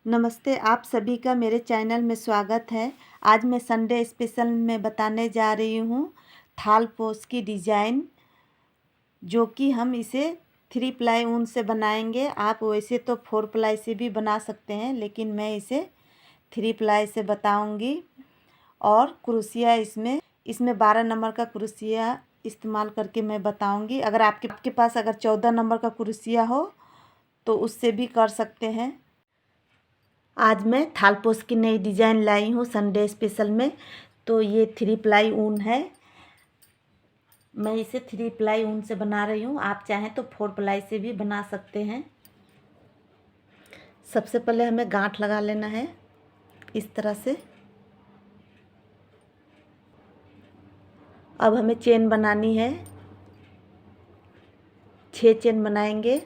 नमस्ते, आप सभी का मेरे चैनल में स्वागत है। आज मैं संडे स्पेशल में बताने जा रही हूँ थाल पोस्ट की डिज़ाइन, जो कि हम इसे 3 प्लाई ऊन से बनाएंगे। आप वैसे तो 4 प्लाई से भी बना सकते हैं, लेकिन मैं इसे 3 प्लाई से बताऊंगी। और क्रोशिया इसमें 12 नंबर का क्रोशिया इस्तेमाल करके मैं बताऊंगी। अगर आपके पास अगर 14 नंबर का क्रोशिया हो तो उससे भी कर सकते हैं। आज मैं थाल पोस्ट की नई डिज़ाइन लाई हूँ संडे स्पेशल में। तो ये 3 प्लाई ऊन है। मैं इसे 3 प्लाई ऊन से बना रही हूँ। आप चाहें तो 4 प्लाई से भी बना सकते हैं। सबसे पहले हमें गांठ लगा लेना है इस तरह से। अब हमें चेन बनानी है। 6 चेन बनाएंगे।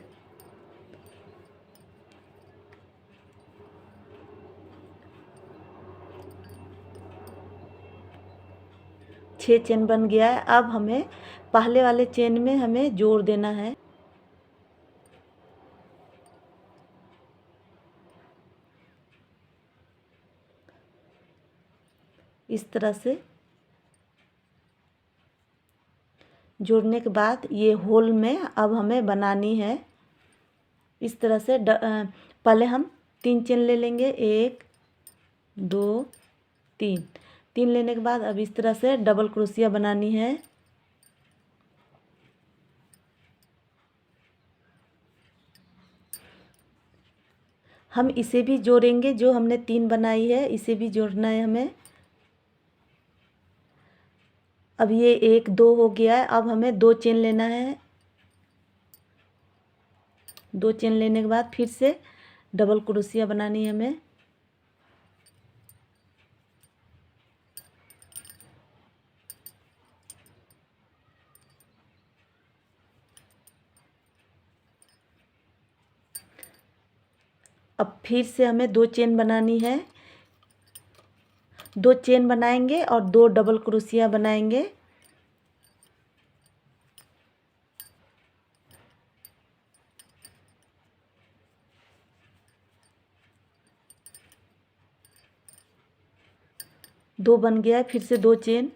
छः चेन बन गया है। अब हमें पहले वाले चेन में हमें जोड़ देना है। इस तरह से जोड़ने के बाद ये होल में अब हमें बनानी है। इस तरह से पहले हम 3 चेन ले लेंगे। 1 2 3 3 लेने के बाद अब इस तरह से डबल क्रोशिया बनानी है। हम इसे भी जोड़ेंगे, जो हमने 3 बनाई है इसे भी जोड़ना है हमें। अब ये 1 2 हो गया है। अब हमें 2 चेन लेना है। 2 चेन लेने के बाद फिर से डबल क्रोशिया बनानी है हमें। अब फिर से हमें 2 चेन बनानी है। 2 चेन बनाएंगे और 2 डबल क्रोशिया बनाएंगे। दो बन गया है। फिर से 2 चेन,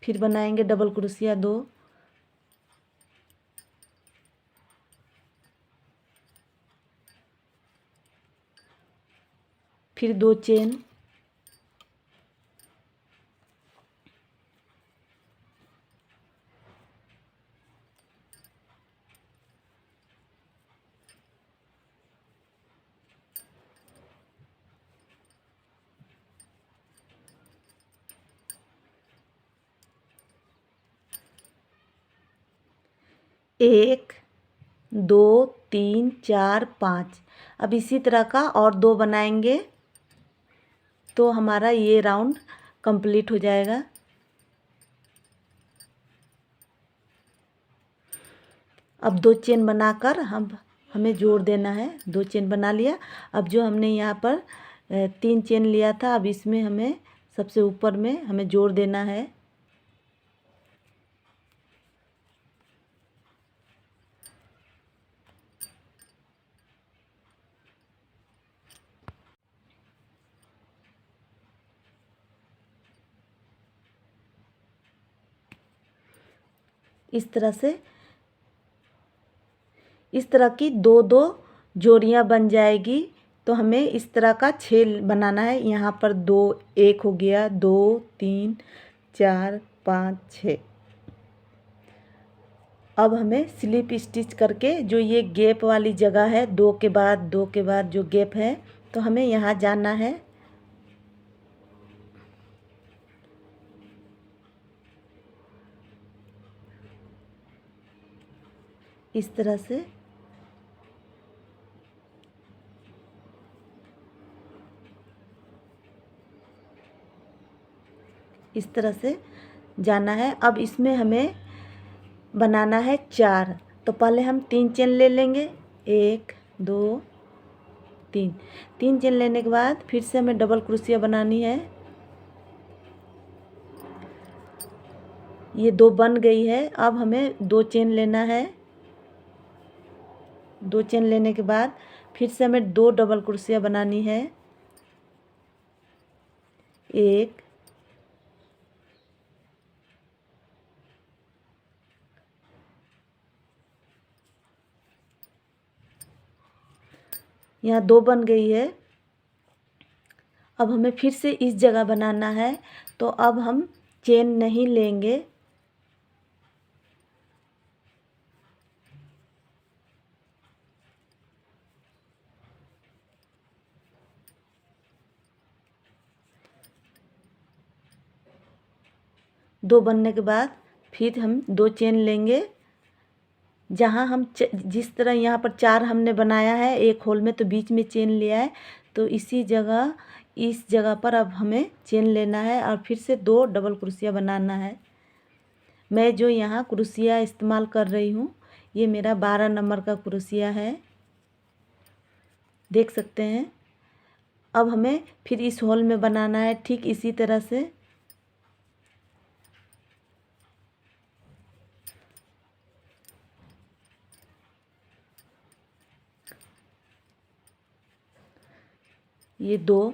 फिर बनाएंगे डबल क्रोशिया 2, फिर 2 चेन, एक 2 3 4 5। अब इसी तरह का और 2 बनाएंगे तो हमारा ये राउंड कंप्लीट हो जाएगा। अब 2 चेन बनाकर हमें जोड़ देना है। 2 चेन बना लिया। अब जो हमने यहाँ पर 3 चेन लिया था, अब इसमें हमें सबसे ऊपर में हमें जोड़ देना है। इस तरह से इस तरह की 2 2 जोड़ियाँ बन जाएगी। तो हमें इस तरह का 6 बनाना है। यहाँ पर 2 1 हो गया, 2 3 4 5 6। अब हमें स्लिप स्टिच करके जो ये गैप वाली जगह है, 2 के बाद 2 के बाद जो गैप है, तो हमें यहाँ जाना है। इस तरह से जाना है। अब इसमें हमें बनाना है 4। तो पहले हम 3 चेन ले लेंगे। 1 2 3 3 चेन लेने के बाद फिर से हमें डबल क्रोशिया बनानी है। ये 2 बन गई है। अब हमें 2 चेन लेना है। 2 चेन लेने के बाद फिर से हमें 2 डबल क्रोशिया बनानी है। 1 यहाँ 2 बन गई है। अब हमें फिर से इस जगह बनाना है, तो अब हम चेन नहीं लेंगे। दो बनने के बाद फिर हम 2 चेन लेंगे। जहाँ हम जिस तरह यहाँ पर 4 हमने बनाया है एक होल में, तो बीच में चेन लिया है, तो इसी जगह इस जगह पर अब हमें चेन लेना है और फिर से 2 डबल क्रोशिया बनाना है। मैं जो यहाँ क्रोशिया इस्तेमाल कर रही हूँ ये मेरा 12 नंबर का क्रोशिया है, देख सकते हैं। अब हमें फिर इस होल में बनाना है ठीक इसी तरह से। ये 2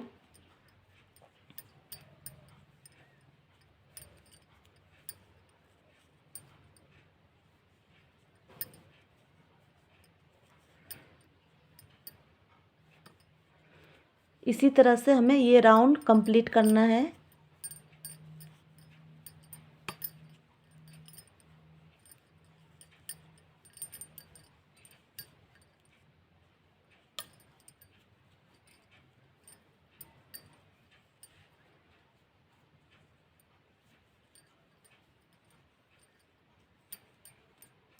इसी तरह से हमें ये राउंड कंप्लीट करना है।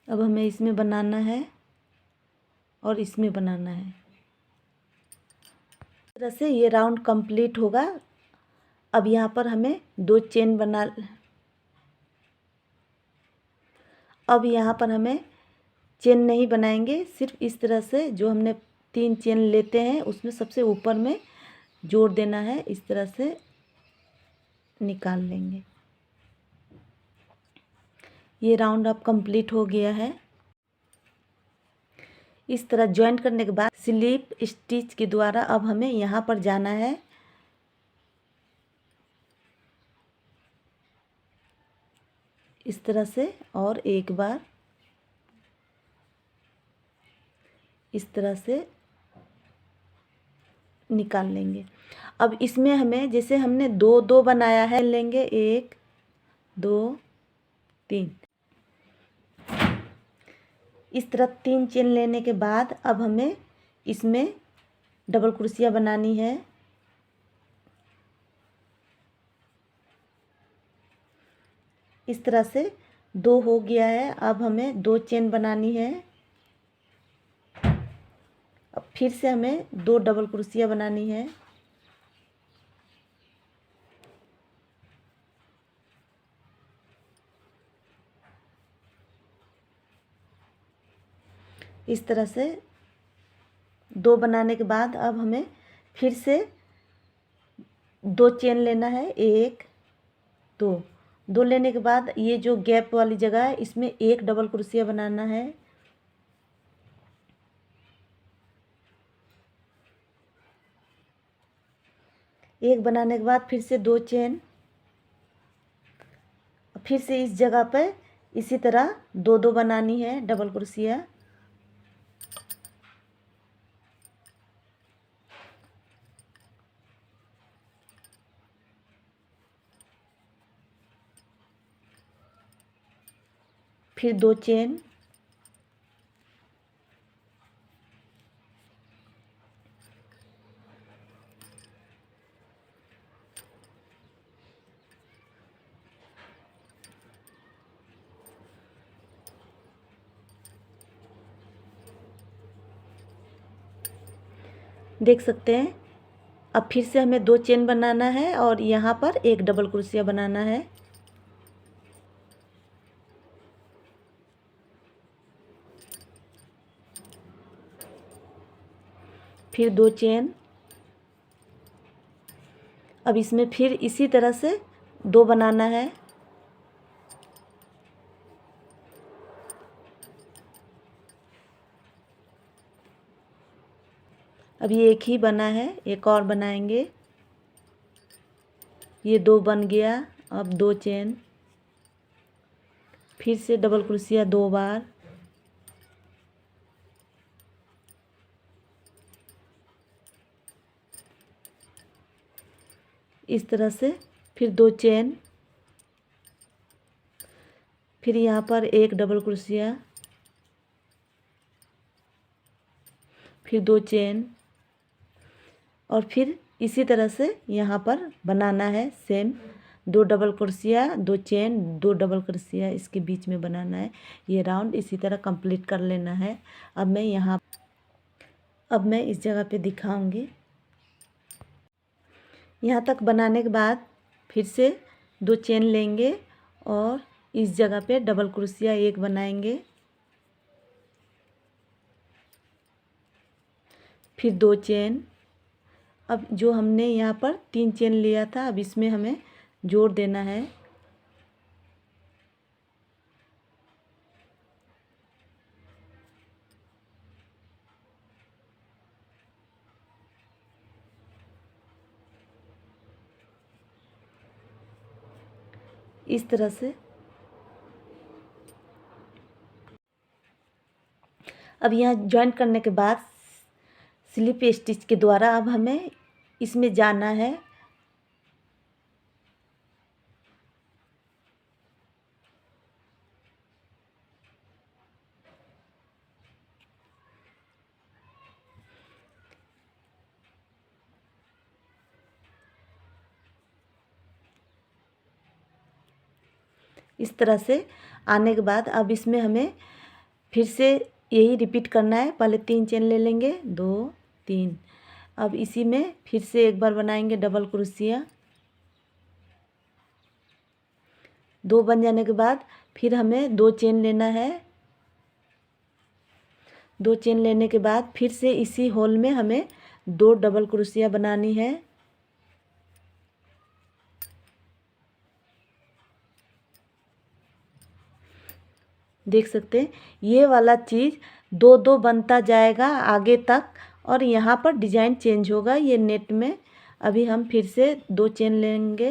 अब हमें इसमें बनाना है और इसमें बनाना है। इस तरह से ये राउंड कंप्लीट होगा। अब यहाँ पर हमें 2 चेन अब यहाँ पर हमें चेन नहीं बनाएंगे, सिर्फ इस तरह से जो हमने 3 चेन लेते हैं उसमें सबसे ऊपर में जोड़ देना है, इस तरह से निकाल लेंगे। ये राउंड अब कंप्लीट हो गया है। इस तरह जॉइंट करने के बाद स्लिप स्टिच के द्वारा अब हमें यहाँ पर जाना है। इस तरह से और एक बार इस तरह से निकाल लेंगे। अब इसमें हमें जैसे हमने 2 बनाया है लेंगे, 1 2 3। इस तरह 3 चेन लेने के बाद अब हमें इसमें डबल क्रोशिया बनानी है। इस तरह से 2 हो गया है। अब हमें 2 चेन बनानी है। अब फिर से हमें 2 डबल क्रोशिया बनानी है। इस तरह से 2 बनाने के बाद अब हमें फिर से 2 चेन लेना है, 1 2 लेने के बाद ये जो गैप वाली जगह है इसमें 1 डबल क्रोशिया बनाना है। एक बनाने के बाद फिर से 2 चेन, फिर से इस जगह पर इसी तरह 2 बनानी है डबल क्रोशिया। फिर 2 चेन, देख सकते हैं। अब फिर से हमें 2 चेन बनाना है और यहाँ पर 1 डबल क्रोशिया बनाना है। फिर 2 चेन। अब इसमें फिर इसी तरह से 2 बनाना है। अभी एक ही बना है, एक और बनाएंगे। ये 2 बन गया। अब 2 चेन, फिर से डबल क्रोशिया 2 बार, इस तरह से, फिर 2 चेन, फिर यहाँ पर एक डबल क्रोशिया, फिर 2 चेन, और फिर इसी तरह से यहाँ पर बनाना है same. 2 double crochet, 2 chain, 2 double crochet इसके बीच में बनाना है। ये राउंड इसी तरह कंप्लीट कर लेना है। अब मैं इस जगह पे दिखाऊंगी। यहाँ तक बनाने के बाद फिर से 2 चेन लेंगे और इस जगह पे डबल क्रोशिया एक बनाएंगे, फिर 2 चेन। अब जो हमने यहाँ पर 3 चेन लिया था, अब इसमें हमें जोड़ देना है। इस तरह से। अब यहाँ ज्वाइन करने के बाद स्लिप स्टिच के द्वारा अब हमें इसमें जाना है। इस तरह से आने के बाद अब इसमें हमें फिर से यही रिपीट करना है। पहले 3 चेन ले लेंगे, 2 3। अब इसी में फिर से एक बार बनाएंगे डबल क्रोशिया। 2 बन जाने के बाद फिर हमें 2 चेन लेना है। 2 चेन लेने के बाद फिर से इसी होल में हमें 2 डबल क्रोशिया बनानी है। देख सकते हैं ये वाला चीज़ 2-2 बनता जाएगा आगे तक, और यहाँ पर डिजाइन चेंज होगा ये नेट में। अभी हम फिर से 2 चेन लेंगे।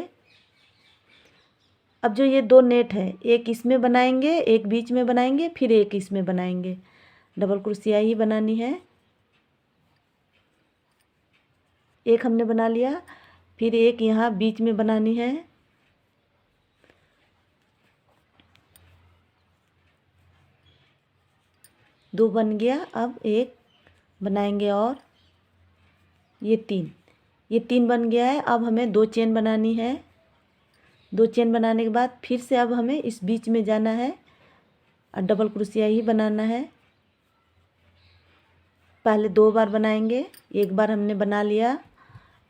अब जो ये 2 नेट है, एक इसमें बनाएंगे, एक बीच में बनाएंगे, फिर एक इसमें बनाएंगे। डबल क्रोशिया ही बनानी है। एक हमने बना लिया, फिर एक यहाँ बीच में बनानी है। दो बन गया। अब एक बनाएंगे और ये 3 बन गया है। अब हमें 2 चेन बनानी है। 2 चेन बनाने के बाद फिर से अब हमें इस बीच में जाना है और डबल क्रोशिया ही बनाना है। पहले 2 बार बनाएंगे, एक बार हमने बना लिया,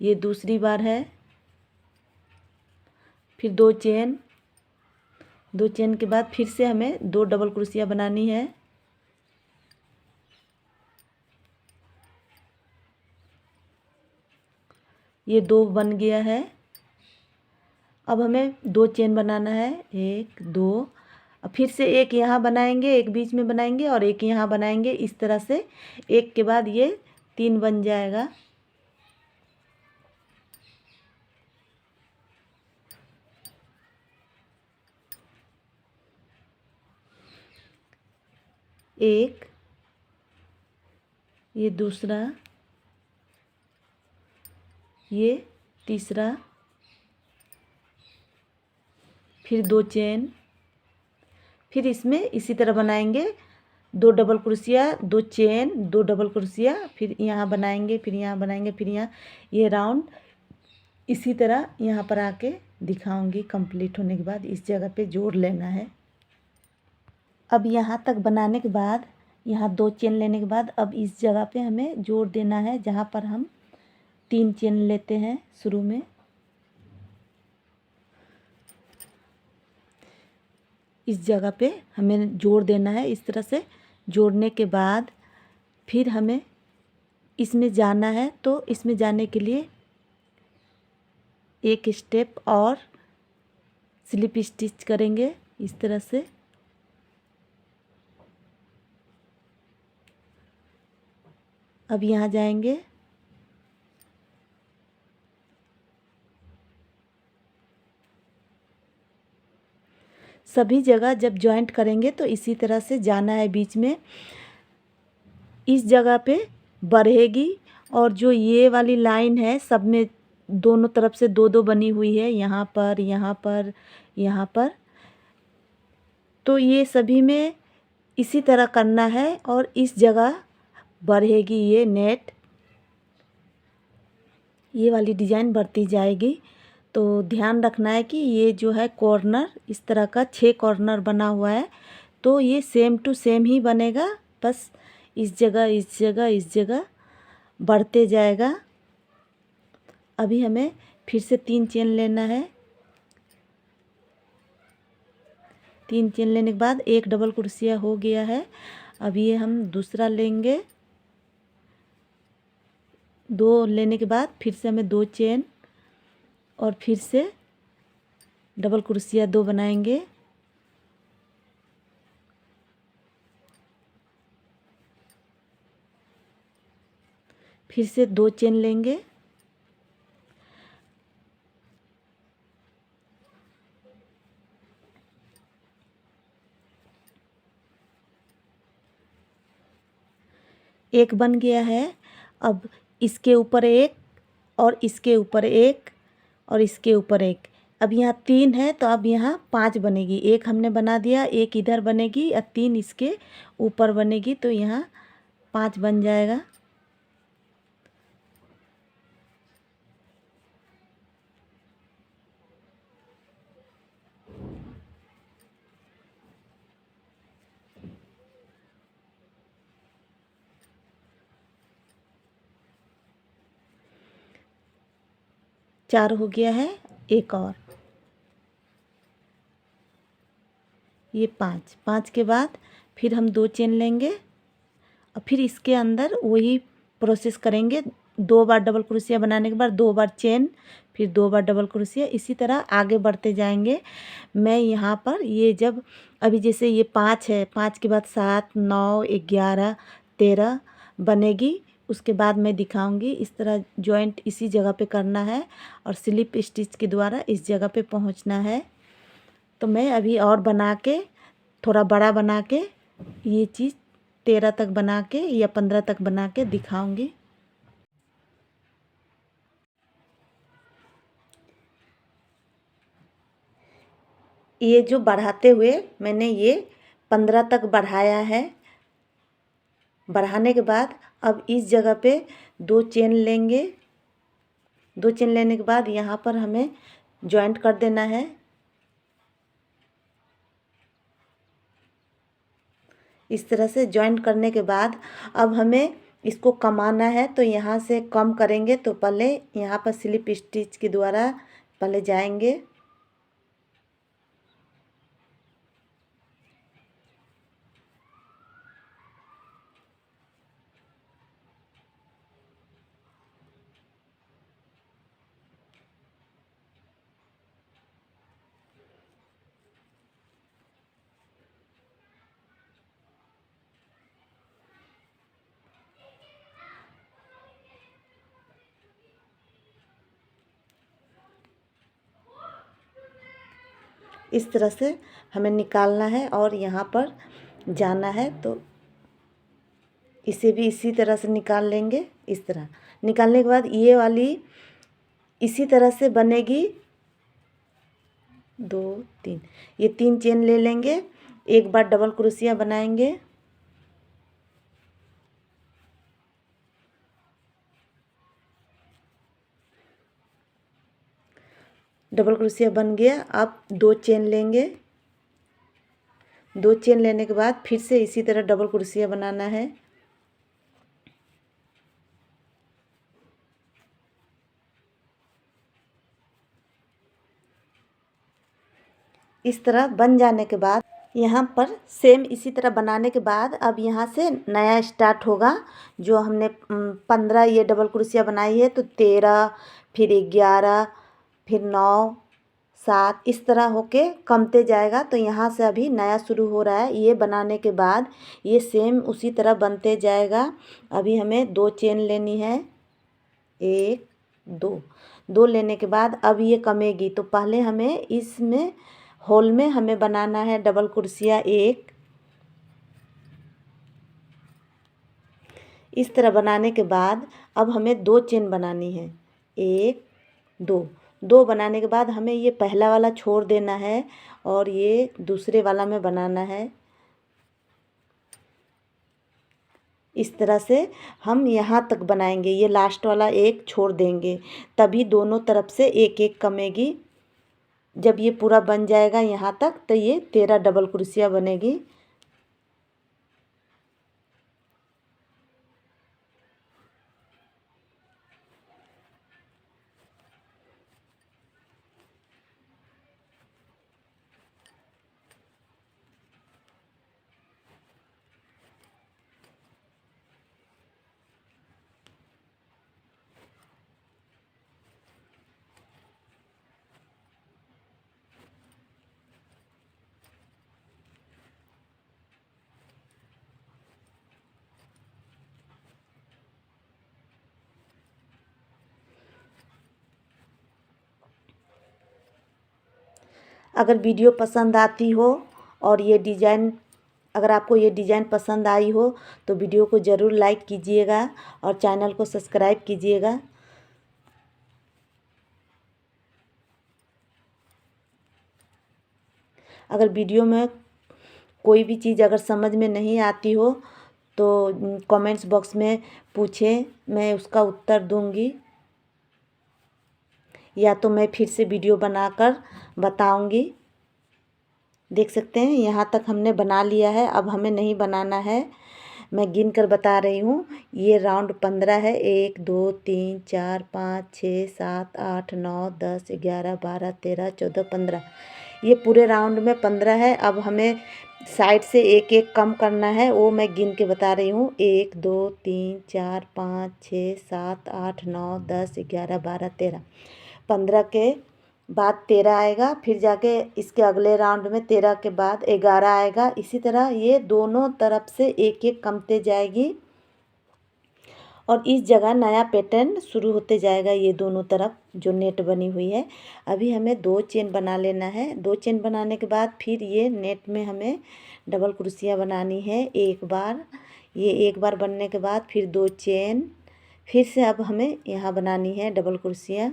ये दूसरी बार है। फिर 2 चेन, 2 चेन के बाद फिर से हमें 2 डबल क्रोशिया बनानी है। ये 2 बन गया है। अब हमें 2 चेन बनाना है, 1 2। अब फिर से एक यहाँ बनाएंगे, एक बीच में बनाएंगे और एक यहाँ बनाएंगे। इस तरह से एक के बाद ये 3 बन जाएगा। एक, ये दूसरा, ये तीसरा, फिर 2 चेन, फिर इसमें इसी तरह बनाएंगे 2 double crochet, 2 chain, 2 double crochet, फिर यहाँ बनाएंगे, फिर यहाँ बनाएंगे, फिर यहाँ। ये राउंड इसी तरह यहाँ पर आके दिखाऊंगी। कंप्लीट होने के बाद इस जगह पे जोड़ लेना है। अब यहाँ तक बनाने के बाद, यहाँ 2 चेन लेने के बाद अब इस जगह पे हमें जोड़ देना है जहाँ पर हम 3 चेन लेते हैं शुरू में। इस जगह पे हमें जोड़ देना है। इस तरह से जोड़ने के बाद फिर हमें इसमें जाना है। तो इसमें जाने के लिए एक स्टेप और स्लिप स्टिच करेंगे इस तरह से। अब यहाँ जाएंगे, सभी जगह जब जॉइंट करेंगे तो इसी तरह से जाना है बीच में। इस जगह पे बढ़ेगी और जो ये वाली लाइन है सब में दोनों तरफ से दो दो बनी हुई है, यहाँ पर, यहाँ पर, यहाँ पर। तो ये सभी में इसी तरह करना है और इस जगह बढ़ेगी ये नेट, ये वाली डिज़ाइन बढ़ती जाएगी। तो ध्यान रखना है कि ये जो है कॉर्नर इस तरह का 6 कॉर्नर बना हुआ है, तो ये सेम टू सेम ही बनेगा, बस इस जगह इस जगह इस जगह बढ़ते जाएगा। अभी हमें फिर से 3 चेन लेना है। 3 चेन लेने के बाद एक डबल क्रोशिया हो गया है। अब ये हम दूसरा लेंगे। 2 लेने के बाद फिर से हमें 2 चेन और फिर से डबल क्रोशिया 2 बनाएंगे। फिर से 2 चेन लेंगे। एक बन गया है। अब इसके ऊपर एक और इसके ऊपर एक और इसके ऊपर एक। अब यहाँ 3 है तो अब यहाँ 5 बनेगी। एक हमने बना दिया, एक इधर बनेगी और 3 इसके ऊपर बनेगी, तो यहाँ 5 बन जाएगा। चार हो गया है, एक और, ये 5। 5 के बाद फिर हम 2 चेन लेंगे और फिर इसके अंदर वही प्रोसेस करेंगे। 2 बार डबल क्रोशिया बनाने के बाद 2 बार चेन, फिर 2 बार डबल क्रोशिया, इसी तरह आगे बढ़ते जाएंगे। मैं यहाँ पर ये जब अभी जैसे ये 5 है, 5 के बाद 7, 9, 11, 13 बनेगी, उसके बाद मैं दिखाऊंगी। इस तरह जॉइंट इसी जगह पे करना है और स्लिप स्टिच के द्वारा इस जगह पे पहुंचना है। तो मैं अभी और बना के थोड़ा बड़ा बना के ये चीज़ 13 तक बना के या 15 तक बना के दिखाऊंगी। ये जो बढ़ाते हुए मैंने ये 15 तक बढ़ाया है। बढ़ाने के बाद अब इस जगह पे 2 चेन लेंगे। 2 चेन लेने के बाद यहाँ पर हमें जॉइंट कर देना है। इस तरह से जॉइंट करने के बाद अब हमें इसको कमाना है, तो यहाँ से कम करेंगे। तो पहले यहाँ पर स्लिप स्टिच के द्वारा पहले जाएंगे। इस तरह से हमें निकालना है और यहाँ पर जाना है। तो इसे भी इसी तरह से निकाल लेंगे। इस तरह निकालने के बाद ये वाली इसी तरह से बनेगी। 2, 3, ये 3 चेन ले लेंगे। एक बार डबल क्रोशिया बनाएंगे। डबल क्रोशिया बन गया। अब 2 चेन लेंगे। 2 चेन लेने के बाद फिर से इसी तरह डबल क्रोशिया बनाना है। इस तरह बन जाने के बाद यहाँ पर सेम इसी तरह बनाने के बाद अब यहाँ से नया स्टार्ट होगा। जो हमने 15 ये डबल क्रोशिया बनाई है, तो 13, फिर 11, फिर 9, 7, इस तरह होके कमते जाएगा। तो यहाँ से अभी नया शुरू हो रहा है। ये बनाने के बाद ये सेम उसी तरह बनते जाएगा। अभी हमें 2 चेन लेनी है। 1, 2 लेने के बाद अब ये कमेगी, तो पहले हमें इसमें होल में हमें बनाना है डबल कुर्सियाँ एक। इस तरह बनाने के बाद अब हमें 2 चेन बनानी है, 1 2। 2 बनाने के बाद हमें ये पहला वाला छोड़ देना है और ये दूसरे वाला में बनाना है। इस तरह से हम यहाँ तक बनाएंगे, ये लास्ट वाला एक छोड़ देंगे, तभी दोनों तरफ से एक एक कमेगी। जब ये पूरा बन जाएगा यहाँ तक तो ये 13 डबल कुर्सियाँ बनेगी। अगर वीडियो पसंद आती हो और ये डिज़ाइन, अगर आपको ये डिज़ाइन पसंद आई हो तो वीडियो को ज़रूर लाइक कीजिएगा और चैनल को सब्सक्राइब कीजिएगा। अगर वीडियो में कोई भी चीज़ अगर समझ में नहीं आती हो तो कमेंट्स बॉक्स में पूछें, मैं उसका उत्तर दूंगी, या तो मैं फिर से वीडियो बनाकर बताऊंगी। देख सकते हैं यहाँ तक हमने बना लिया है। अब हमें नहीं बनाना है, मैं गिन कर बता रही हूँ। ये राउंड 15 है, 1 2 3 4 5 6 7 8 9 10 11 12 13 14 15। ये पूरे राउंड में 15 है। अब हमें साइड से एक एक कम करना है, वो मैं गिन के बता रही हूँ। 1 2 3 4 5 6 7 8 9 10 11 12 13। 15 के बाद 13 आएगा, फिर जाके इसके अगले राउंड में 13 के बाद 11 आएगा। इसी तरह ये दोनों तरफ से एक एक कमते जाएगी और इस जगह नया पैटर्न शुरू होते जाएगा। ये दोनों तरफ जो नेट बनी हुई है, अभी हमें 2 चेन बना लेना है। 2 चेन बनाने के बाद फिर ये नेट में हमें डबल कुर्सियाँ बनानी है एक बार। ये एक बार बनने के बाद फिर 2 चेन, फिर से अब हमें यहाँ बनानी है डबल कुर्सियाँ।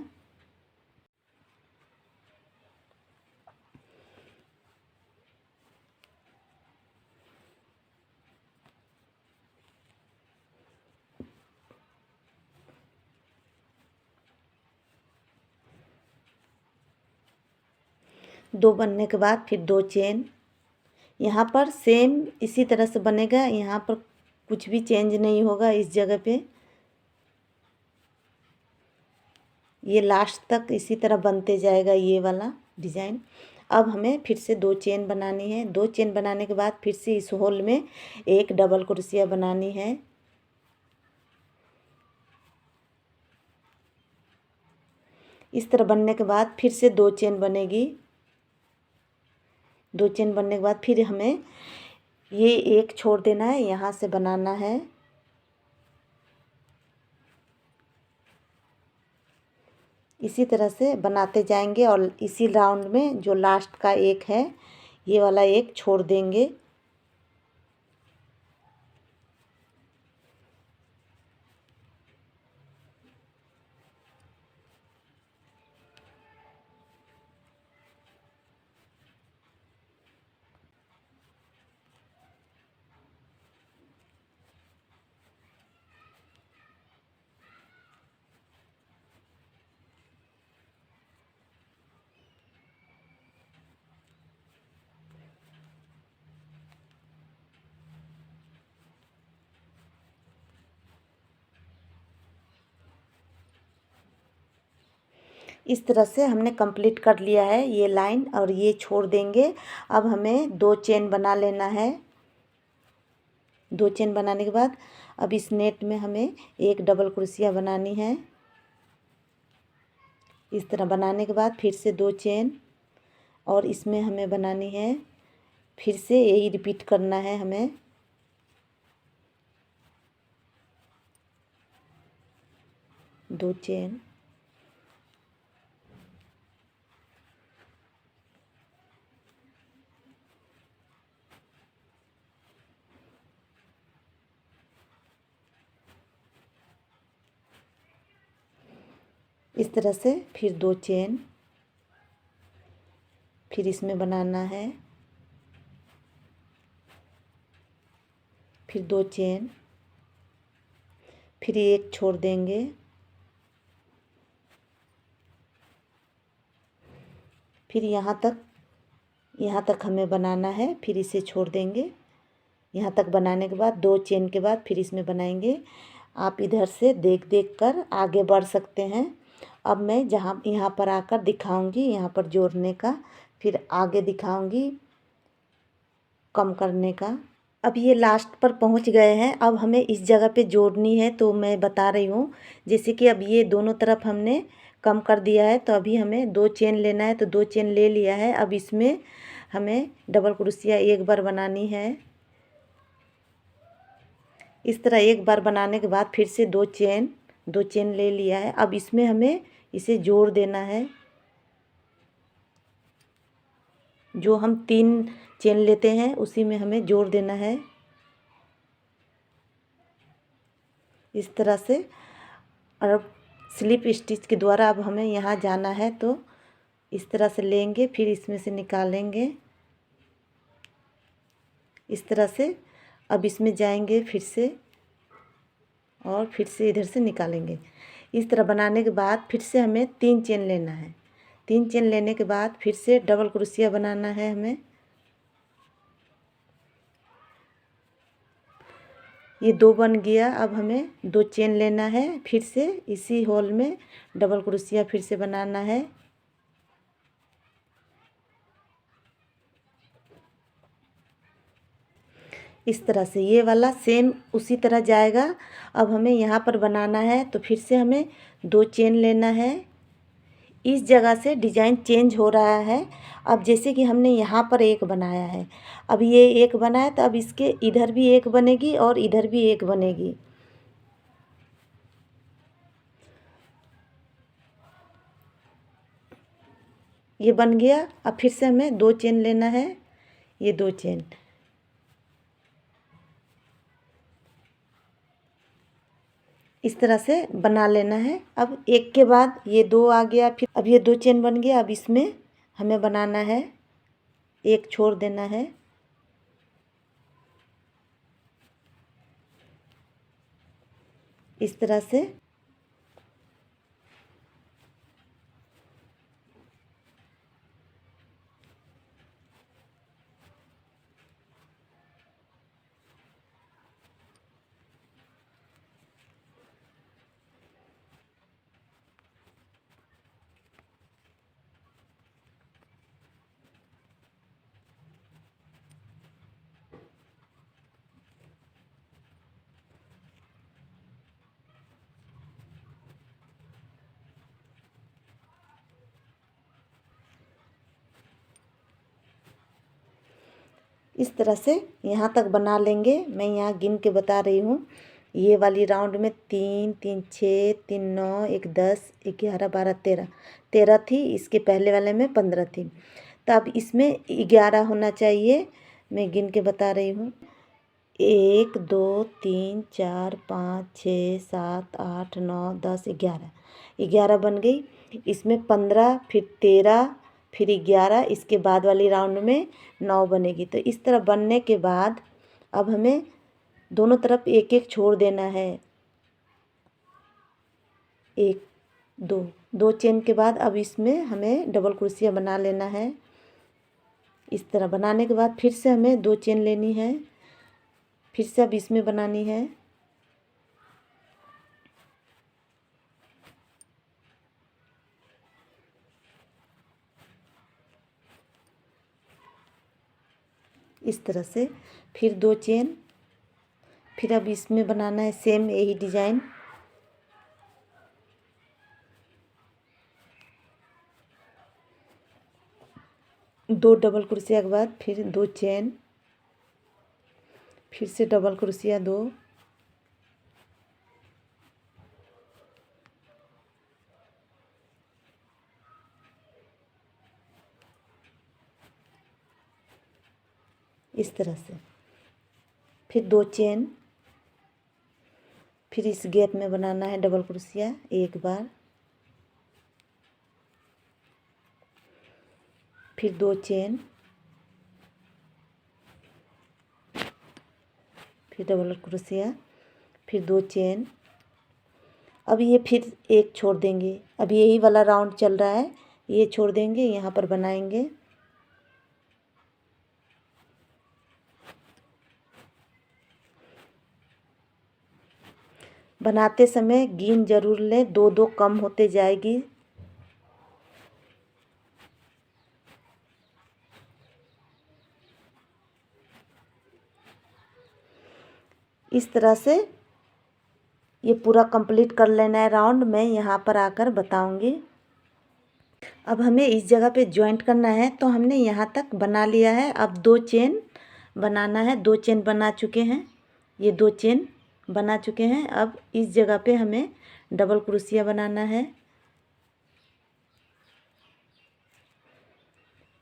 दो बनने के बाद फिर 2 चेन। यहाँ पर सेम इसी तरह से बनेगा, यहाँ पर कुछ भी चेंज नहीं होगा इस जगह पे। ये लास्ट तक इसी तरह बनते जाएगा ये वाला डिज़ाइन। अब हमें फिर से 2 चेन बनानी है। 2 चेन बनाने के बाद फिर से इस होल में एक डबल कुर्सियाँ बनानी है। इस तरह बनने के बाद फिर से 2 चेन बनेगी। 2 चेन बनने के बाद फिर हमें ये एक छोड़ देना है, यहाँ से बनाना है। इसी तरह से बनाते जाएंगे और इसी राउंड में जो लास्ट का एक है, ये वाला एक छोड़ देंगे। इस तरह से हमने कंप्लीट कर लिया है ये लाइन और ये छोड़ देंगे। अब हमें 2 चेन बना लेना है। 2 चेन बनाने के बाद अब इस नेट में हमें एक डबल कुर्सियाँ बनानी है। इस तरह बनाने के बाद फिर से 2 चेन और इसमें हमें बनानी है, फिर से यही रिपीट करना है हमें। दो चेन, इस तरह से फिर 2 चेन, फिर इसमें बनाना है, फिर 2 चेन, फिर एक छोड़ देंगे, फिर यहाँ तक हमें बनाना है, फिर इसे छोड़ देंगे। यहाँ तक बनाने के बाद 2 चेन के बाद फिर इसमें बनाएंगे। आप इधर से देख देख कर आगे बढ़ सकते हैं। अब मैं यहाँ पर आकर दिखाऊंगी, यहाँ पर जोड़ने का, फिर आगे दिखाऊंगी कम करने का। अब ये लास्ट पर पहुँच गए हैं। अब हमें इस जगह पे जोड़नी है, तो मैं बता रही हूँ। जैसे कि अब ये दोनों तरफ हमने कम कर दिया है, तो अभी हमें 2 चेन लेना है, तो 2 चेन ले लिया है। अब इसमें हमें डबल क्रोशिया एक बार बनानी है। इस तरह एक बार बनाने के बाद फिर से 2 चेन ले लिया है। अब इसमें हमें इसे जोड़ देना है। जो हम 3 चेन लेते हैं उसी में हमें जोड़ देना है, इस तरह से। और स्लिप स्टिच के द्वारा अब हमें यहाँ जाना है, तो इस तरह से लेंगे, फिर इसमें से निकालेंगे इस तरह से। अब इसमें जाएंगे फिर से, और फिर से इधर से निकालेंगे। इस तरह बनाने के बाद फिर से हमें 3 चेन लेना है। 3 चेन लेने के बाद फिर से डबल क्रोशिया बनाना है हमें। ये 2 बन गया। अब हमें 2 चेन लेना है, फिर से इसी होल में डबल क्रोशिया फिर से बनाना है। इस तरह से ये वाला सेम उसी तरह जाएगा। अब हमें यहाँ पर बनाना है, तो फिर से हमें 2 चेन लेना है। इस जगह से डिज़ाइन चेंज हो रहा है। अब जैसे कि हमने यहाँ पर एक बनाया है, अब ये एक बना है, तो अब इसके इधर भी एक बनेगी और इधर भी एक बनेगी। ये बन गया। अब फिर से हमें 2 चेन लेना है, ये 2 चेन इस तरह से बना लेना है। अब एक के बाद ये 2 आ गया, फिर अब ये 2 चेन बन गया। अब इसमें हमें बनाना है, एक छोड़ देना है, इस तरह से। इस तरह से यहाँ तक बना लेंगे। मैं यहाँ गिन के बता रही हूँ। ये वाली राउंड में 3 3 6 3 9 1 10 11 12 13 थी। इसके पहले वाले में 15 थी। तो अब इसमें 11 होना चाहिए। मैं गिन के बता रही हूँ। 1 2 3 4 5 6 7 8 9 10 11 बन गई। इसमें 15, फिर 13, फिर 11, इसके बाद वाली राउंड में 9 बनेगी। तो इस तरह बनने के बाद अब हमें दोनों तरफ एक एक छोड़ देना है। 1 2 चेन के बाद अब इसमें हमें डबल क्रोशिया बना लेना है। इस तरह बनाने के बाद फिर से हमें 2 चेन लेनी है, फिर से अब इसमें बनानी है। इस तरह से फिर 2 चेन, फिर अब इसमें बनाना है सेम यही डिज़ाइन। दो डबल क्रोशिया के बाद फिर 2 चेन, फिर से डबल क्रोशिया 2, इस तरह से फिर 2 चेन, फिर इस गैप में बनाना है डबल क्रोशिया एक बार। फिर 2 चेन, फिर डबल क्रोशिया, फिर 2 चेन। अब ये फिर एक छोड़ देंगे। अब यही वाला राउंड चल रहा है, ये छोड़ देंगे, यहाँ पर बनाएंगे। बनाते समय गिन जरूर लें, 2-2 कम होते जाएगी। इस तरह से ये पूरा कंप्लीट कर लेना है राउंड। मैं यहाँ पर आकर बताऊंगी। अब हमें इस जगह पे जॉइंट करना है, तो हमने यहाँ तक बना लिया है। अब 2 चेन बनाना है। 2 चेन बना चुके हैं, ये 2 चेन बना चुके हैं। अब इस जगह पे हमें डबल क्रोशिया बनाना है।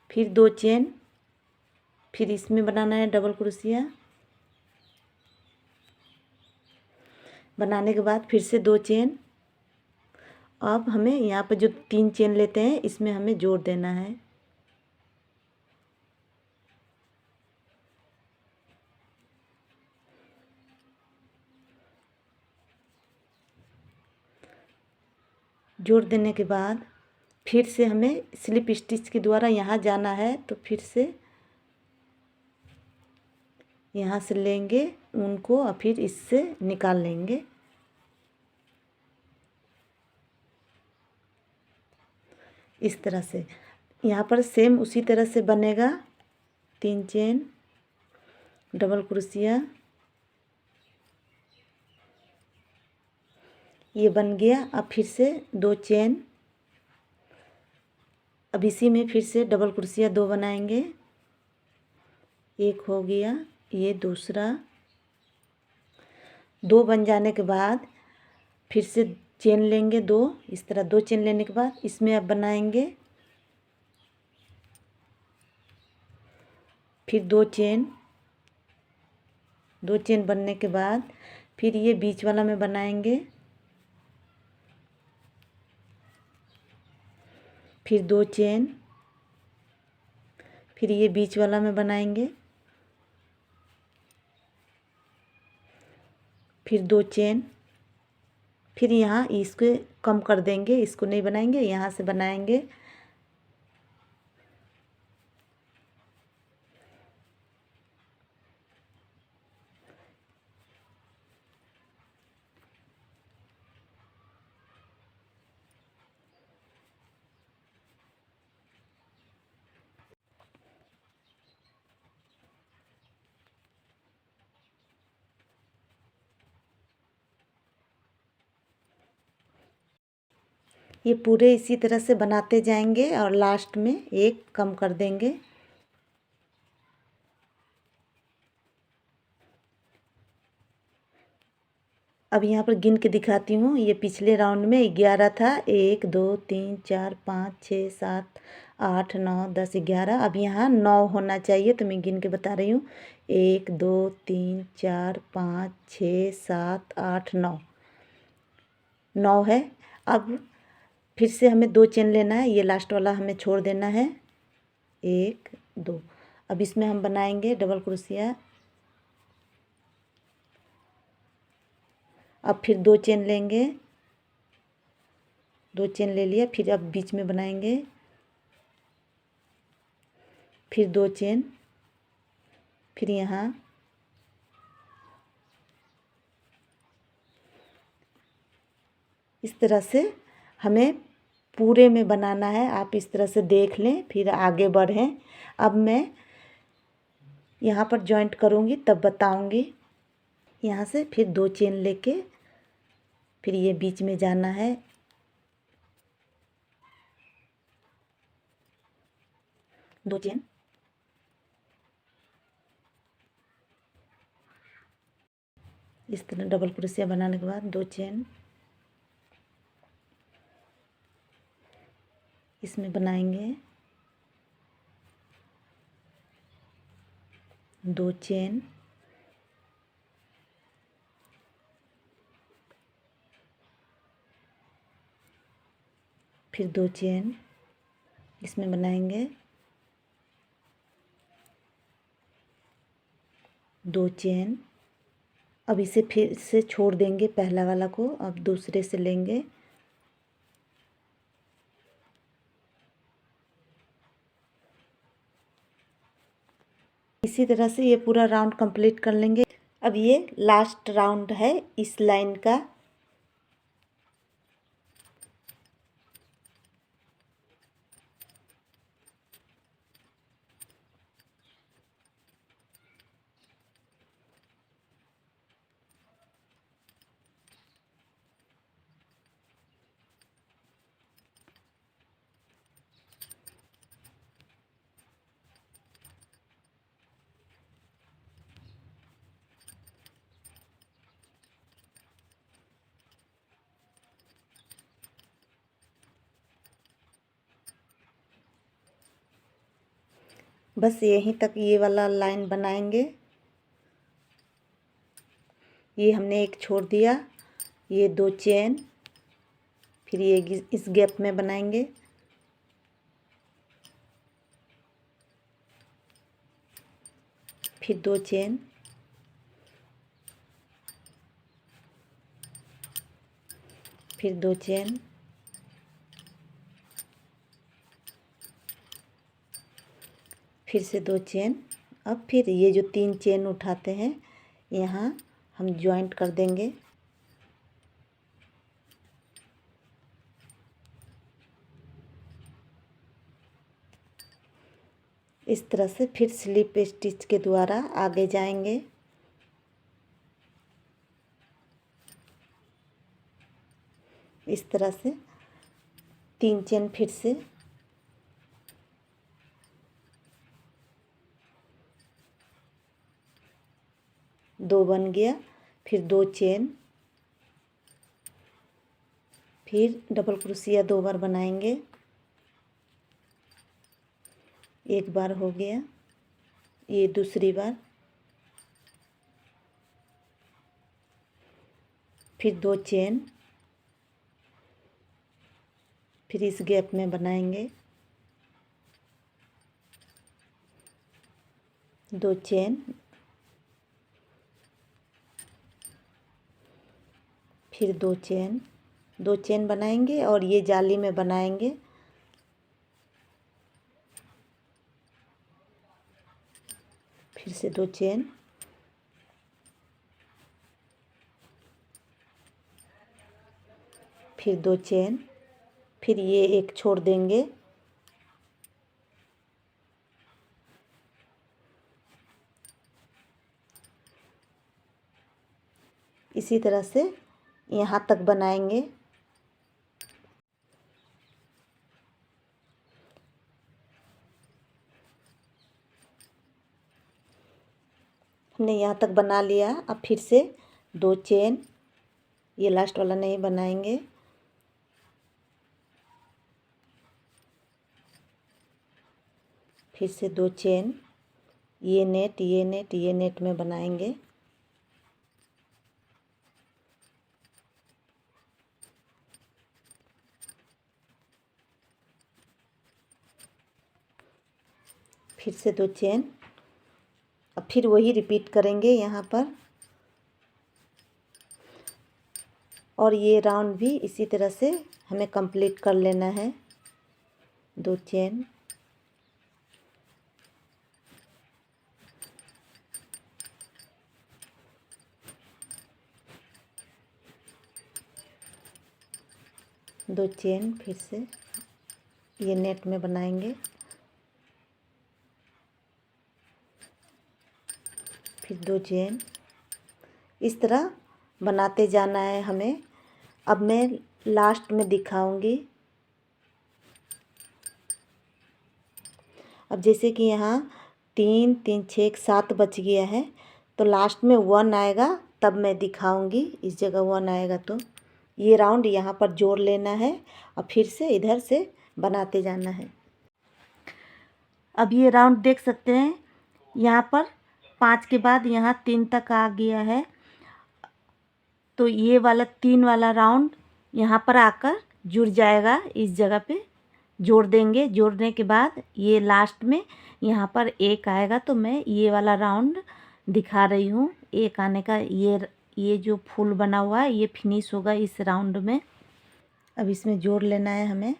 फिर 2 चेन, फिर इसमें बनाना है डबल क्रोशिया। बनाने के बाद फिर से 2 चेन। अब हमें यहाँ पर जो 3 चेन लेते हैं, इसमें हमें जोड़ देना है। जोड़ देने के बाद फिर से हमें स्लिप स्टिच के द्वारा यहाँ जाना है, तो फिर से यहाँ से लेंगे उनको और फिर इससे निकाल लेंगे। इस तरह से यहाँ पर सेम उसी तरह से बनेगा। 3 चेन, डबल क्रोशिया, ये बन गया। अब फिर से 2 चेन। अब इसी में फिर से डबल क्रोशिया 2 बनाएंगे। एक हो गया, ये दूसरा। 2 बन जाने के बाद फिर से चेन लेंगे 2। इस तरह 2 चेन लेने के बाद इसमें अब बनाएंगे। फिर 2 चेन। 2 चेन बनने के बाद फिर ये बीच वाला में बनाएंगे। फिर 2 चेन, फिर ये बीच वाला में बनाएंगे। फिर 2 चेन, फिर यहाँ इसको कम कर देंगे, इसको नहीं बनाएंगे, यहाँ से बनाएंगे। ये पूरे इसी तरह से बनाते जाएंगे और लास्ट में एक कम कर देंगे। अब यहाँ पर गिन के दिखाती हूँ। ये पिछले राउंड में 11 था। 1 2 3 4 5 6 7 8 9 10 11। अब यहाँ 9 होना चाहिए, तो मैं गिन के बता रही हूँ। 1 2 3 4 5 6 7 8 9, 9 है। अब फिर से हमें 2 चेन लेना है, ये लास्ट वाला हमें छोड़ देना है। 1 2। अब इसमें हम बनाएंगे डबल क्रोशिया। अब फिर 2 चेन लेंगे। 2 चेन ले लिया, फिर अब बीच में बनाएंगे। फिर 2 चेन, फिर यहाँ इस तरह से हमें पूरे में बनाना है। आप इस तरह से देख लें, फिर आगे बढ़ें। अब मैं यहाँ पर जॉइंट करूँगी तब बताऊँगी। यहाँ से फिर 2 चेन लेके फिर ये बीच में जाना है। 2 चेन, इस तरह डबल क्रोशिया बनाने के बाद 2 चेन इसमें बनाएंगे। 2 चेन, फिर 2 चेन इसमें बनाएंगे। 2 चेन। अब इसे फिर से छोड़ देंगे पहला वाला को, अब दूसरे से लेंगे। इसी तरह से ये पूरा राउंड कंप्लीट कर लेंगे। अब ये लास्ट राउंड है इस लाइन का। बस यहीं तक ये वाला लाइन बनाएंगे। ये हमने एक छोड़ दिया, ये 2 चेन, फिर ये इस गैप में बनाएंगे। फिर 2 चेन, फिर 2 चेन, फिर से 2 चेन। अब फिर ये जो 3 चेन उठाते हैं यहाँ हम जॉइंट कर देंगे। इस तरह से फिर स्लिप स्टिच के द्वारा आगे जाएंगे। इस तरह से 3 चेन, फिर से 2 बन गया, फिर 2 चेन, फिर डबल क्रोशिया 2 बार बनाएंगे। एक बार हो गया, ये दूसरी बार, फिर 2 चेन, फिर इस गैप में बनाएंगे 2 चेन, फिर 2 चेन, 2 चेन बनाएंगे और ये जाली में बनाएंगे। फिर से 2 चेन, फिर 2 चेन, फिर ये एक छोड़ देंगे। इसी तरह से यहाँ तक बनाएंगे। हमने यहाँ तक बना लिया। अब फिर से 2 चेन, ये लास्ट वाला नहीं बनाएंगे। फिर से 2 चेन, ये नेट, ये नेट, ये नेट में बनाएंगे। फिर से 2 चेन। अब फिर वही रिपीट करेंगे यहाँ पर, और ये राउंड भी इसी तरह से हमें कंप्लीट कर लेना है। 2 चेन, दो चेन, फिर से ये नेट में बनाएंगे। फिर 2 चेन, इस तरह बनाते जाना है हमें। अब मैं लास्ट में दिखाऊंगी। अब जैसे कि यहाँ 3 3 6 7 बच गया है, तो लास्ट में 1 आएगा तब मैं दिखाऊंगी। इस जगह 1 आएगा तो ये राउंड यहाँ पर जोड़ लेना है और फिर से इधर से बनाते जाना है। अब ये राउंड देख सकते हैं, यहाँ पर 5 के बाद यहाँ 3 तक आ गया है, तो ये वाला 3 वाला राउंड यहाँ पर आकर जुड़ जाएगा। इस जगह पे जोड़ देंगे। जोड़ने के बाद ये लास्ट में यहाँ पर 1 आएगा, तो मैं ये वाला राउंड दिखा रही हूँ। एक आने का ये जो फूल बना हुआ है ये फिनिश होगा इस राउंड में। अब इसमें जोड़ लेना है हमें।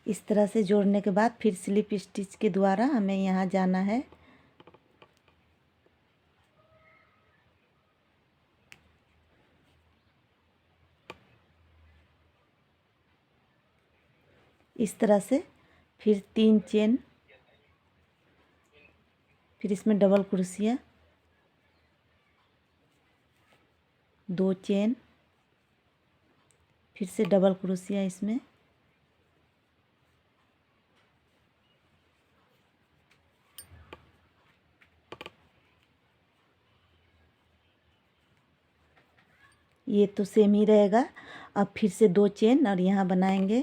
इस तरह से जोड़ने के बाद फिर स्लिप स्टिच के द्वारा हमें यहाँ जाना है। इस तरह से फिर 3 चेन, फिर इसमें डबल क्रोशिया, 2 चेन, फिर से डबल क्रोशिया इसमें, ये तो सेम ही रहेगा। अब फिर से 2 चेन और यहाँ बनाएंगे।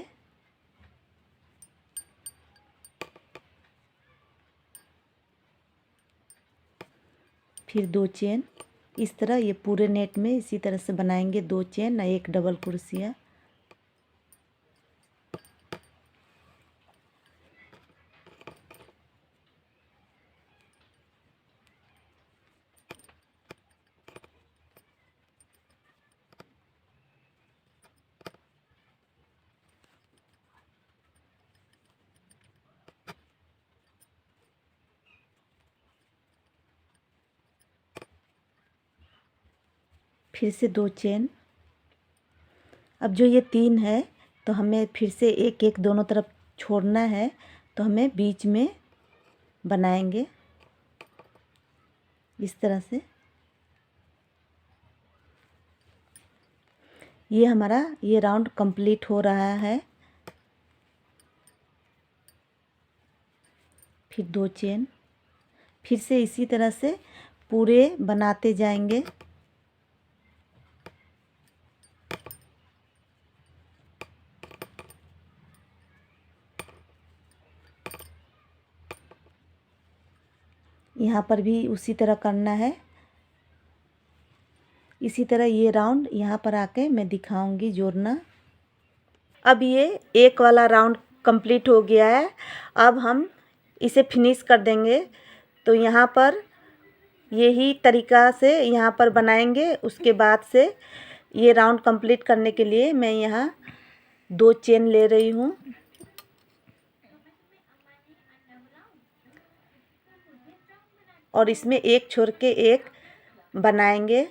फिर 2 चेन। इस तरह ये पूरे नेट में इसी तरह से बनाएंगे, 2 चेन और 1 डबल क्रोशिया। फिर से 2 चेन। अब जो ये 3 है तो हमें फिर से एक एक दोनों तरफ छोड़ना है, तो हमें बीच में बनाएंगे इस तरह से। ये हमारा ये राउंड कंप्लीट हो रहा है। फिर 2 चेन, फिर से इसी तरह से पूरे बनाते जाएंगे। यहाँ पर भी उसी तरह करना है। इसी तरह ये राउंड यहाँ पर आके मैं दिखाऊंगी जोड़ना। अब ये एक वाला राउंड कंप्लीट हो गया है। अब हम इसे फिनिश कर देंगे। तो यहाँ पर यही तरीका से यहाँ पर बनाएंगे। उसके बाद से ये राउंड कंप्लीट करने के लिए मैं यहाँ 2 चेन ले रही हूँ। और इसमें एक छोड़ के एक बनाएंगे।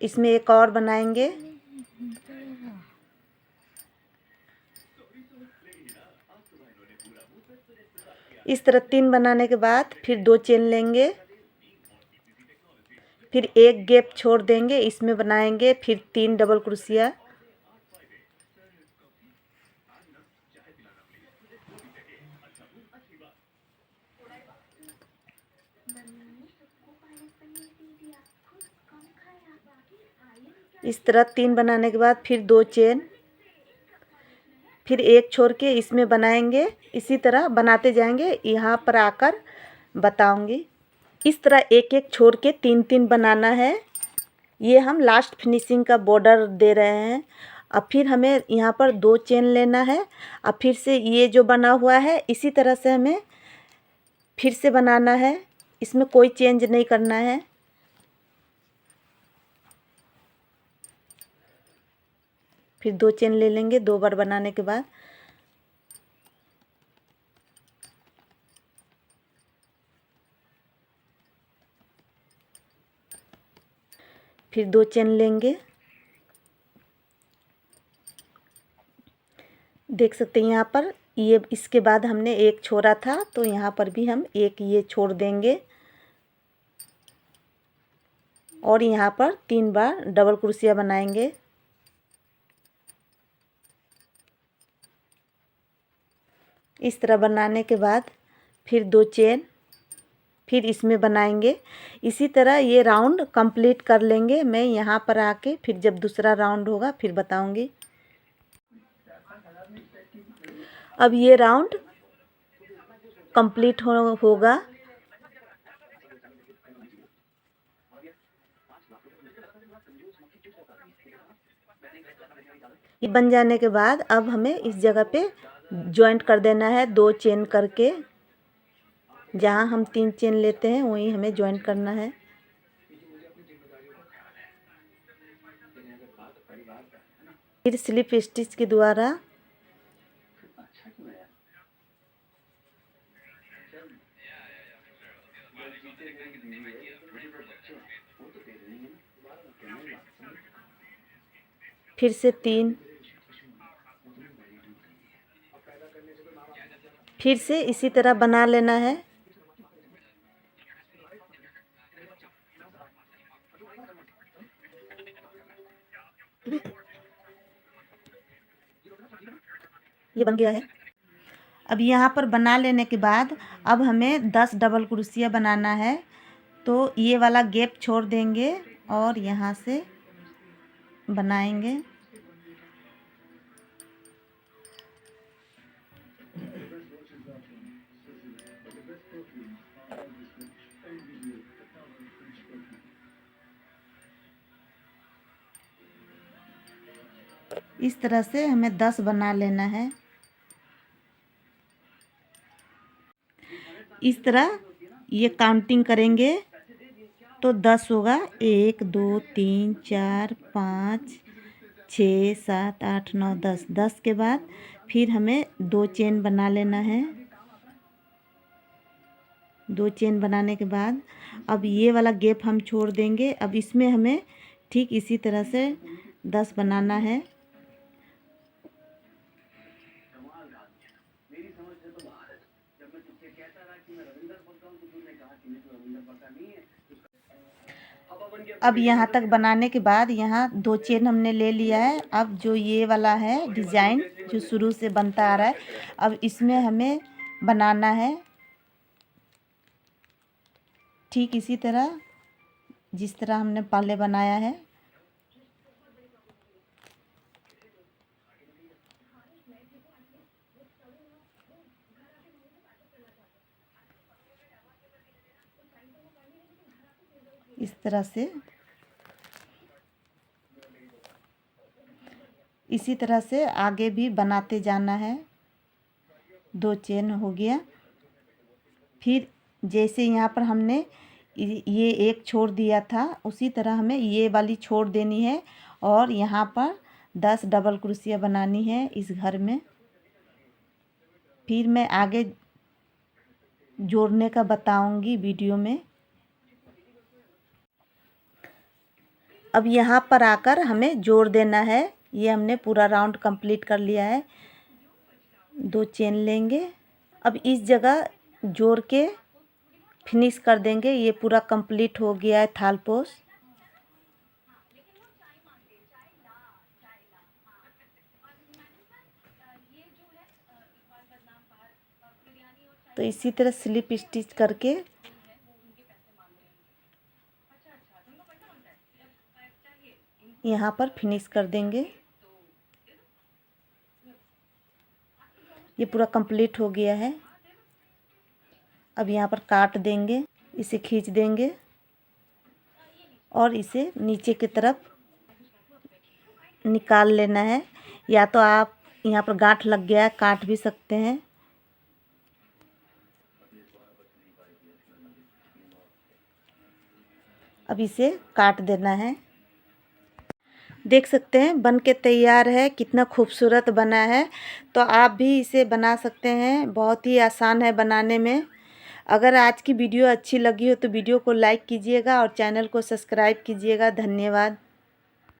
इसमें एक और बनाएंगे। इस तरह 3 बनाने के बाद फिर 2 चेन लेंगे, फिर एक गैप छोड़ देंगे, इसमें बनाएंगे फिर 3 डबल क्रोशिया। इस तरह 3 बनाने के बाद फिर 2 चेन, फिर एक छोड़ के इसमें बनाएंगे। इसी तरह बनाते जाएंगे, यहाँ पर आकर बताऊंगी। इस तरह एक एक छोड़ के 3-3 बनाना है। ये हम लास्ट फिनिशिंग का बॉर्डर दे रहे हैं। अब फिर हमें यहाँ पर 2 चेन लेना है। अब फिर से ये जो बना हुआ है इसी तरह से हमें फिर से बनाना है। इसमें कोई चेंज नहीं करना है। फिर 2 चेन ले लेंगे 2 बार बनाने के बाद। फिर 2 चेन लेंगे। देख सकते हैं यहाँ पर ये इसके बाद हमने एक छोड़ा था, तो यहाँ पर भी हम एक ये छोड़ देंगे। और यहाँ पर 3 बार डबल क्रोशिया बनाएंगे। इस तरह बनाने के बाद फिर 2 चेन, फिर इसमें बनाएंगे। इसी तरह ये राउंड कंप्लीट कर लेंगे। मैं यहाँ पर आके फिर जब दूसरा राउंड होगा फिर बताऊंगी। अब ये राउंड कंप्लीट होगा। ये बन जाने के बाद अब हमें इस जगह पे जॉइंट कर देना है 2 चेन करके। जहाँ हम 3 चेन लेते हैं वहीं हमें जॉइंट करना है। फिर स्लिप स्टिच के द्वारा फिर से 3, फिर से इसी तरह बना लेना है। ये बन गया है। अब यहाँ पर बना लेने के बाद अब हमें 10 डबल क्रोशिया बनाना है। तो ये वाला गैप छोड़ देंगे और यहाँ से बनाएंगे। इस तरह से हमें 10 बना लेना है। इस तरह ये काउंटिंग करेंगे तो 10 होगा। 1 2 3 4 5 6 7 8 9 10। 10 के बाद फिर हमें 2 चेन बना लेना है। 2 चेन बनाने के बाद अब ये वाला गैप हम छोड़ देंगे। अब इसमें हमें ठीक इसी तरह से 10 बनाना है। अब यहाँ तक बनाने के बाद यहाँ 2 चेन हमने ले लिया है। अब जो ये वाला है डिज़ाइन जो शुरू से बनता आ रहा है, अब इसमें हमें बनाना है ठीक इसी तरह जिस तरह हमने पहले बनाया है। इस तरह से इसी तरह से आगे भी बनाते जाना है। 2 चेन हो गया। फिर जैसे यहाँ पर हमने ये एक छोड़ दिया था उसी तरह हमें ये वाली छोड़ देनी है और यहाँ पर 10 डबल क्रोशिया बनानी है इस घर में। फिर मैं आगे जोड़ने का बताऊंगी वीडियो में। अब यहाँ पर आकर हमें जोड़ देना है। ये हमने पूरा राउंड कंप्लीट कर लिया है। 2 चेन लेंगे। अब इस जगह जोड़ के फिनिश कर देंगे। ये पूरा कंप्लीट हो गया है थालपोश। तो इसी तरह स्लिप स्टिच करके यहाँ पर फिनिश कर देंगे। ये पूरा कंप्लीट हो गया है। अब यहाँ पर काट देंगे, इसे खींच देंगे और इसे नीचे की तरफ निकाल लेना है। या तो आप यहाँ पर गांठ लग गया है काट भी सकते हैं। अब इसे काट देना है। देख सकते हैं बन के तैयार है। कितना खूबसूरत बना है। तो आप भी इसे बना सकते हैं। बहुत ही आसान है बनाने में। अगर आज की वीडियो अच्छी लगी हो तो वीडियो को लाइक कीजिएगा और चैनल को सब्सक्राइब कीजिएगा। धन्यवाद।